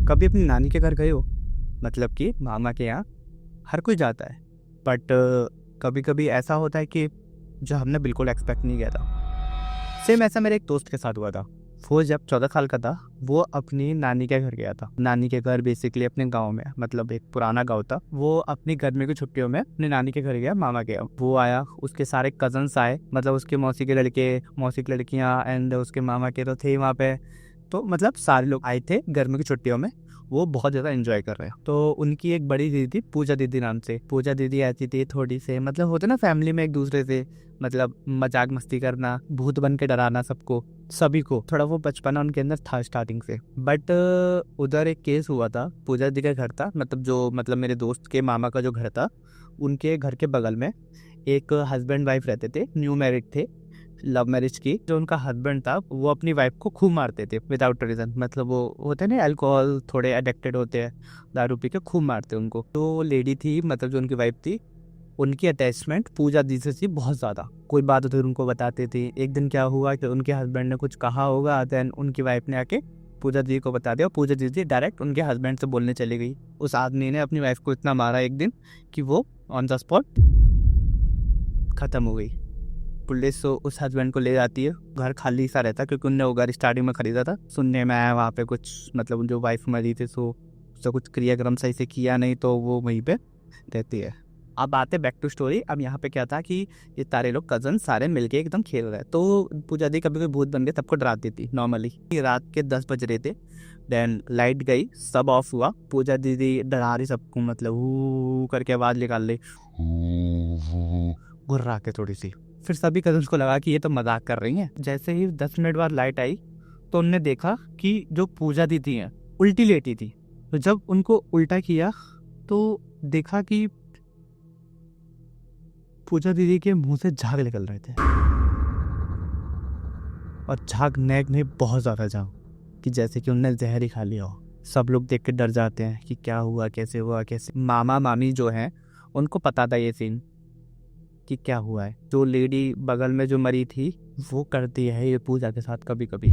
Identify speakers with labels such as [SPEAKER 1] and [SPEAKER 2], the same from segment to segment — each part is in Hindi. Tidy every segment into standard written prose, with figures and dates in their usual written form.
[SPEAKER 1] कभी अपनी नानी के घर गए हो? मतलब कि मामा के यहाँ हर कोई जाता है, बट कभी कभी ऐसा होता है कि जो हमने बिल्कुल एक्सपेक्ट नहीं किया था। सेम ऐसा मेरे एक दोस्त के साथ हुआ था। वो जब 14 साल का था, वो अपनी नानी के घर गया था। नानी के घर बेसिकली अपने गांव में, मतलब एक पुराना गांव था। वो अपनी गर्मी की छुट्टियों में अपनी नानी के घर गया, मामा के यहाँ। वो आया, उसके सारे कजन्स आए, मतलब उसके मौसी के लड़के, मौसी की लड़कियाँ, एंड उसके मामा के तो थे वहाँ पे। तो मतलब सारे लोग आए थे गर्मी की छुट्टियों में। वो बहुत ज़्यादा एंजॉय कर रहे हैं। तो उनकी एक बड़ी दीदी थी, पूजा दीदी नाम से। पूजा दीदी ऐसी थी थोड़ी से, मतलब होते ना फैमिली में एक दूसरे से मतलब मजाक मस्ती करना, भूत बन के डराना सबको, सभी को। थोड़ा वो बचपना उनके अंदर था स्टार्टिंग से। बट उधर एक केस हुआ था। पूजा दीदी का घर था, मतलब मेरे दोस्त के मामा का जो घर था, उनके घर के बगल में एक हस्बैंड वाइफ रहते थे, न्यू मैरिड थे, लव मैरिज की। जो उनका हस्बैंड था वो अपनी वाइफ को खूब मारते थे विदाउट रीजन। मतलब वो होते हैं ना, अल्कोहल थोड़े एडिक्टेड होते हैं, दारू पी के खूब मारते उनको। तो लेडी थी, मतलब जो उनकी वाइफ थी, उनकी अटैचमेंट पूजा दी से थी बहुत ज़्यादा। कोई बात होती उनको बताते थे। एक दिन क्या हुआ कि उनके हस्बैंड ने कुछ कहा होगा, देन उनकी वाइफ ने आके पूजा दीदी को बता दिया। पूजा दीदी डायरेक्ट उनके हस्बैंड से बोलने चली गई। उस आदमी ने अपनी वाइफ को इतना मारा एक दिन कि वो ऑन द स्पॉट खत्म हो गई। पुलिस उस हस्बैंड को ले जाती है। घर खाली सा रहता क्योंकि उनने वो घर स्टार्टिंग में खरीदा था। सुनने में आया वहाँ पे कुछ, मतलब जो वाइफ मरी थी तो उसका कुछ क्रियाक्रम सही से किया नहीं, तो वो वहीं पे रहती है। अब आते बैक टू स्टोरी। अब यहाँ पे क्या था कि ये सारे लोग कजन सारे मिलके एकदम खेल रहे हैं। तो पूजा दी कभी कोई भूत बन के सबको डराती थी नॉर्मली। रात के 10 बज रहे थे, देन लाइट गई, सब ऑफ हुआ। पूजा दीदी डरा रही सबको, मतलब हू करके आवाज निकाल ली, गुर्रा के थोड़ी सी। फिर सभी कजन्स को लगा कि ये तो मजाक कर रही हैं। जैसे ही 10 मिनट बाद लाइट आई तो उनने देखा कि जो पूजा दीदी हैं उल्टी लेटी थी। तो जब उनको उल्टा किया तो देखा कि पूजा दीदी के मुंह से झाग निकल रहे थे, और झाग नेक में बहुत ज्यादा झाग, कि जैसे कि उनने जहर ही खा लिया हो। सब लोग देख के डर जाते हैं कि क्या हुआ, कैसे हुआ, कैसे। मामा मामी जो हैं उनको पता था ये सीन कि क्या हुआ है। जो लेडी बगल में जो मरी थी वो करती है ये पूजा के साथ कभी कभी।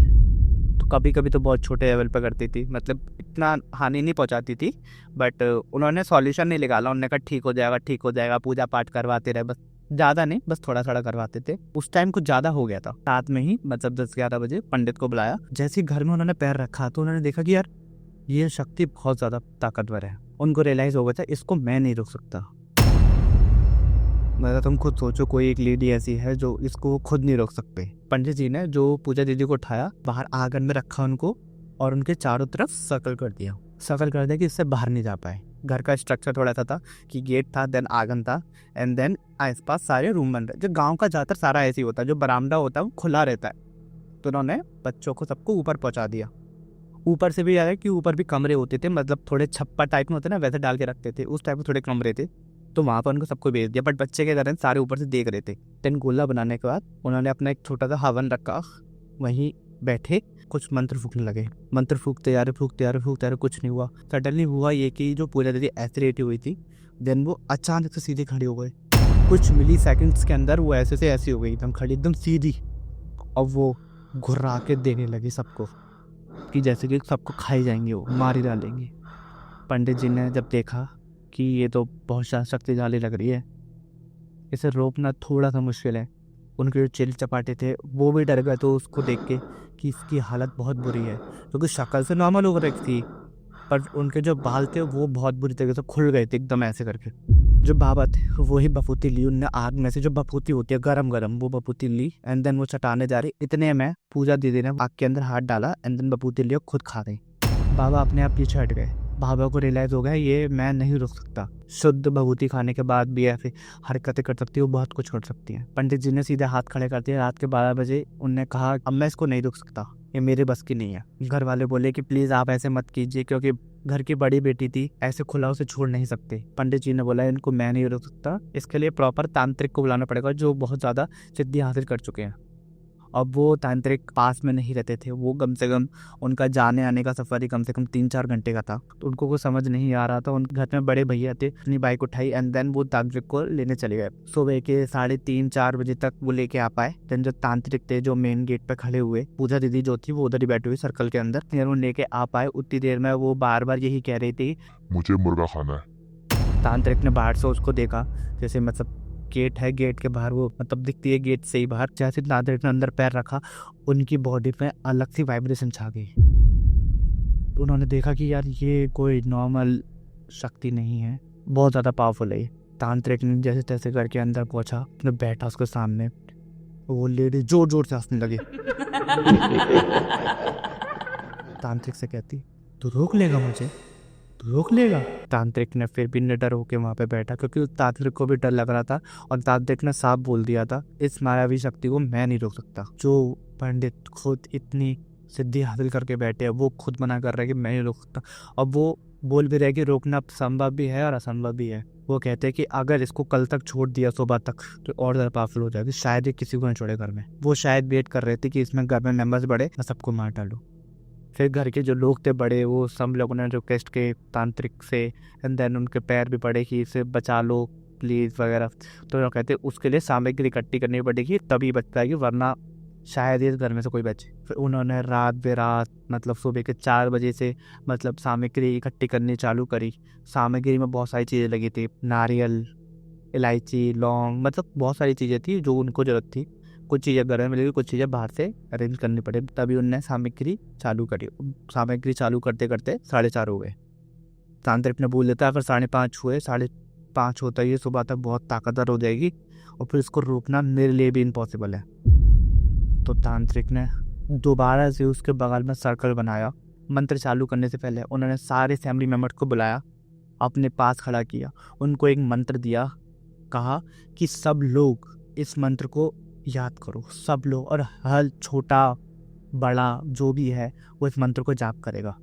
[SPEAKER 1] तो कभी कभी तो बहुत छोटे लेवल पर करती थी, मतलब इतना हानि नहीं पहुंचाती थी। बट उन्होंने सॉल्यूशन नहीं निकाला। उन्होंने कहा ठीक हो जाएगा, ठीक हो जाएगा, पूजा पाठ करवाते रहे, बस ज़्यादा नहीं, बस थोड़ा थोड़ा करवाते थे। उस टाइम कुछ ज़्यादा हो गया था। रात में ही, मतलब 10-11 बजे पंडित को बुलाया। जैसे ही घर में उन्होंने पैर रखा तो उन्होंने देखा कि यार ये शक्ति बहुत ज़्यादा ताकतवर है। उनको रियलाइज़ हो गया था इसको मैं नहीं रोक सकता। मतलब तुम खुद सोचो, कोई एक लेडी ऐसी है जो इसको खुद नहीं रोक सकते। पंडित जी ने जो पूजा दीदी को उठाया, बाहर आंगन में रखा उनको, और उनके चारों तरफ सर्कल कर दिया कि इससे बाहर नहीं जा पाए। घर का स्ट्रक्चर थोड़ा सा था कि गेट था, देन आंगन था, एंड देन आसपास सारे रूम बन रहे। जो गांव का ज़्यादातर सारा ऐसे ही होता है, जो बरामदा होता है वो खुला रहता है। तो उन्होंने बच्चों को सबको ऊपर पहुंचा दिया। ऊपर से भी आया कि ऊपर भी कमरे होते थे, मतलब थोड़े छप्पर टाइप में होते ना, वैसे डाल के रखते थे, उस टाइप के थोड़े कमरे थे। तो वहाँ पर उनको सबको भेज दिया। बट बच्चे के कारण सारे ऊपर से देख रहे थे। देन गोला बनाने के बाद उन्होंने अपना एक छोटा सा हवन रखा, वहीं बैठे कुछ मंत्र फूकने लगे। मंत्र फूकते यार, कुछ नहीं हुआ। सडनली हुआ ये कि जो पूजा दीदी ऐसे लेटी हुई थी, देन वो अचानक से सीधे खड़ी हो गए। कुछ मिली सेकेंड्स के अंदर वो ऐसे से ऐसी हो गई, एकदम खड़ी, एकदम सीधी। अब वो घुर्रा के देने लगी सबको, कि जैसे कि सबको खाई जाएंगे, वो मार ही डालेंगे। पंडित जी ने जब देखा कि ये तो बहुत शक्तिशाली लग रही है, इसे रोकना थोड़ा सा मुश्किल है। उनके जो चिल चपाटे थे वो भी डर गए तो उसको देख के कि इसकी हालत बहुत बुरी है, क्योंकि शक्ल से नॉर्मल हो रखी थी, पर उनके जो बाल थे वो बहुत बुरी तरीके से खुल गए थे एकदम ऐसे करके। जो बाबा थे वही बफूती ली उनने, आग में से जो बफूती होती है गरम गरम, वो बफूती ली, एंड देन वो चटाने जा रही। इतने में पूजा दीदी ने आग के अंदर हाथ डाला, एंड देन बफूती ली खुद खा गई। बाबा अपने आप पीछे हट गए। बाबा को रियलाइज हो गया ये मैं नहीं रुक सकता। शुद्ध भभूति खाने के बाद भी ऐसे हरकतें कर सकती है, वो बहुत कुछ कर सकती है। पंडित जी ने सीधे हाथ खड़े कर दिए। रात के 12 बजे उनने कहा अब मैं इसको नहीं रुक सकता, ये मेरे बस की नहीं है। घर वाले बोले कि प्लीज आप ऐसे मत कीजिए, क्योंकि घर की बड़ी बेटी थी, ऐसे खुला उसे छोड़ नहीं सकते। पंडित जी ने बोला इनको मैं नहीं रोक सकता, इसके लिए प्रॉपर तांत्रिक को बुलाना पड़ेगा जो बहुत ज्यादा सिद्धि हासिल कर चुके हैं। अब वो तांत्रिक पास में नहीं रहते थे, वो कम से कम उनका जाने आने का सफर ही कम से कम 3-4 घंटे का था। तो उनको कुछ समझ नहीं आ रहा था। उन घर में बड़े भैया थे, अपनी बाइक उठाई एंड देन वो तांत्रिक को लेने चले गए। सुबह के 3:30-4 बजे तक वो लेके आ पाए। देन जो तांत्रिक थे जो मेन गेट पे खड़े हुए, पूजा दीदी जो थी वो उधर ही बैठी हुई सर्कल के अंदर, वो लेके आ पाए। उतनी देर में वो बार बार यही कह रही थी,
[SPEAKER 2] मुझे मुर्गा खाना है।
[SPEAKER 1] तांत्रिक ने बाहर से उसको देखा, जैसे मतलब गेट है, गेट के बाहर वो मतलब दिखती है गेट से ही बाहर। जैसे तांत्रिक ने अंदर पैर रखा, उनकी बॉडी में अलग सी वाइब्रेशन छा गई। उन्होंने देखा कि यार ये कोई नॉर्मल शक्ति नहीं है, बहुत ज़्यादा पावरफुल है। तांत्रिक ने जैसे तैसे करके अंदर पहुंचा, उसने बैठा उसके सामने। वो लेडी जोर जोर से हंसने लगी। तांत्रिक से कहती, तू रोक लेगा मुझे, तू रोक लेगा? तांत्रिक ने फिर भी निडर होकर वहां पे बैठा, क्योंकि तांत्रिक को भी डर लग रहा था। और तांत्रिक ने साफ बोल दिया था, इस मायावी शक्ति को मैं नहीं रोक सकता। जो पंडित खुद इतनी सिद्धि हासिल करके बैठे हैं, वो खुद मना कर रहे हैं कि मैं नहीं रोक सकता। अब वो बोल भी रहे कि रोकना संभव भी है और असंभव भी है। वो कहते हैं कि अगर इसको कल तक छोड़ दिया सुबह तक तो और ज़्यादा पावरफुल हो जाएगी, शायद ये किसी को नहीं छोड़े घर में। वो शायद वेट कर रहे थे कि इसमें घर में मेंबर्स बढ़े, मैं सबको मार डालूं। फिर घर के जो लोग थे बड़े, वो सब लोगों ने रिक्वेस्ट के तांत्रिक से, एंड देन उनके पैर भी पड़े कि इसे बचा लो प्लीज़ वगैरह। तो वो कहते उसके लिए सामग्री इकट्ठी करनी पड़ेगी तभी बच पाएगी, वरना शायद इस घर में से कोई बचे। फिर उन्होंने रात बेरात मतलब सुबह के 4 बजे से मतलब सामग्री इकट्ठी करनी चालू करी। सामग्री में बहुत सारी चीज़ें लगी थी, नारियल, इलायची, लौंग, मतलब बहुत सारी चीज़ें थी जो उनको ज़रूरत थी। कुछ चीज़ें घर में मिलेगी, कुछ चीज़ें बाहर से अरेंज करनी पड़े, तभी उनने सामग्री चालू करी। सामग्री चालू करते करते 4:30 हो गए। तांत्रिक ने बोल देता अगर 5:30 हुए, 5:30 होता ही सुबह तक बहुत ताकतवर हो जाएगी और फिर इसको रोकना मेरे लिए भी इम्पॉसिबल है। तो तांत्रिक ने दोबारा से उसके बगल में सर्कल बनाया। मंत्र चालू करने से पहले उन्होंने सारे फैमिली मेम्बर्स को बुलाया, अपने पास खड़ा किया, उनको एक मंत्र दिया, कहा कि सब लोग इस मंत्र को याद करो, सब लोग, और हर छोटा बड़ा जो भी है वो इस मंत्र को जाप करेगा।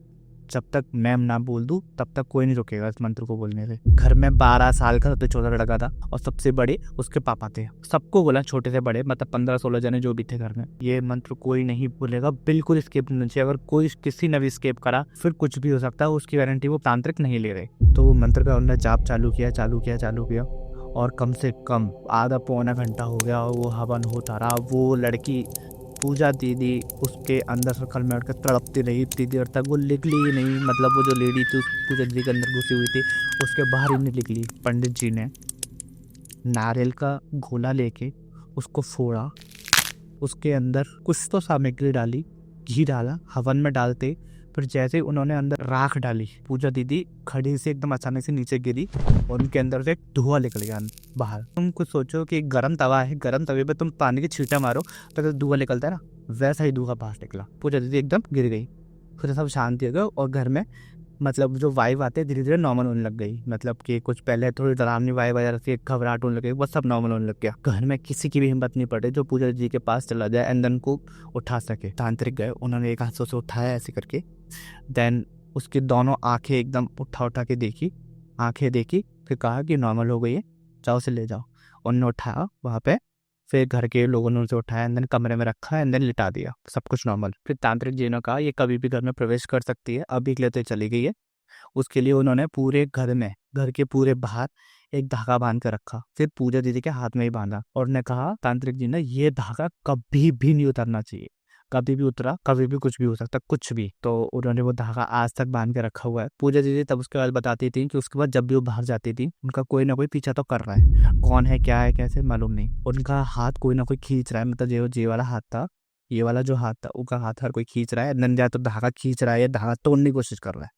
[SPEAKER 1] जब तक मैं ना बोल दूं तब तक कोई नहीं रुकेगा इस मंत्र को बोलने से। घर में 12 साल का सबसे छोटा लड़का था और सबसे बड़े उसके पापा थे। सबको बोला, छोटे से बड़े मतलब 15-16 जने जो भी थे घर में, ये मंत्र कोई नहीं बोलेगा, बिल्कुल स्केप नहीं चाहिए। अगर कोई किसी ने भी स्केप करा फिर कुछ भी हो सकता है, उसकी गारंटी वो तांत्रिक नहीं ले रहे। तो वो मंत्र का उन्होंने जाप चालू किया और कम से कम आधा पौना घंटा हो गया और वो हवन होता रहा। वो लड़की पूजा दीदी उसके अंदर सर्कल में उठकर तड़पती रही इतनी देर तक, वो निकली ही नहीं। मतलब वो जो लेडी थी पूजा दीदी के अंदर घुसी हुई थी, उसके बाहर ही नहीं निकली। पंडित जी ने नारियल का गोला लेके उसको फोड़ा, उसके अंदर कुछ तो सामग्री डाली, घी डाला, हवन में डालते फिर जैसे उन्होंने अंदर राख डाली, पूजा दीदी खड़ी से एकदम अचानक से नीचे गिरी और उनके अंदर से धुआं निकल गया बाहर। तुम कुछ सोचो कि गर्म तवा है, गर्म तवे पे तुम पानी की छींटा मारो तो धुआं निकलता है ना, वैसा ही धुआं बाहर निकला। पूजा दीदी एकदम गिर गई। फिर सब शांति हो गया और घर में मतलब जो वाइब आते धीरे धीरे नॉर्मल होने लग गई। मतलब कि कुछ पहले थोड़ी डरावनी वाइब आ रही थी, घबराहट होने लग गई, बस सब नॉर्मल होने लग गया। घर में किसी की भी हिम्मत नहीं पड़ी जो पूजा जी के पास चला जाए एंड देन को उठा सके। तांत्रिक गए, उन्होंने एक हाथ से उसे उठाया ऐसे करके, देन उसकी दोनों आंखें एकदम उठा के देखी, आंखें देखी, फिर कहा कि नॉर्मल हो गई है, जाओ उसे ले जाओ। उन्होंने उठाया वहाँ पे, फिर घर के लोगों ने उसे उठाया एंड देन कमरे में रखा एंड देन लिटा दिया, सब कुछ नॉर्मल। फिर तांत्रिक जी ने कहा ये कभी भी घर में प्रवेश कर सकती है, अभी के लिए तो चली गई है। उसके लिए उन्होंने पूरे घर में, घर के पूरे बाहर एक धागा बांध कर रखा, फिर पूजा दीदी के हाथ में ही बांधा और ने कहा तांत्रिक जी ने ये धागा कभी भी नहीं उतरना चाहिए, कभी भी उतरा कभी भी कुछ भी हो सकता, कुछ भी। तो उन्होंने वो धागा आज तक बांध के रखा हुआ है। पूजा दीदी तब उसके बाद बताती थी कि उसके बाद जब भी वो बाहर जाती थी उनका कोई ना कोई पीछा तो कर रहा है, कौन है क्या है कैसे मालूम नहीं, उनका हाथ कोई ना कोई खींच रहा है। मतलब जे वाला हाथ था, ये वाला जो हाथ था उनका हाथ हर कोई खींच रहा है, नंदिया तो धागा खींच रहा है, धागा तोड़ने की कोशिश कर रहा है।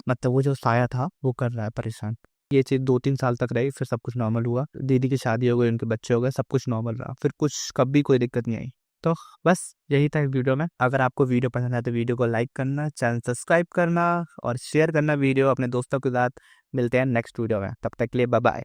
[SPEAKER 1] मतलब वो जो साया था वो कर रहा है परेशान। ये चीज 2-3 साल तक रही, फिर सब कुछ नॉर्मल हुआ, दीदी की शादी हो गई, उनके बच्चे हो गए, सब कुछ नॉर्मल रहा, फिर कुछ कभी कोई दिक्कत नहीं आई। तो बस यही था इस वीडियो में। अगर आपको वीडियो पसंद आए तो वीडियो को लाइक करना, चैनल सब्सक्राइब करना और शेयर करना वीडियो अपने दोस्तों के साथ। मिलते हैं नेक्स्ट वीडियो में, तब तक के लिए बाय बाय।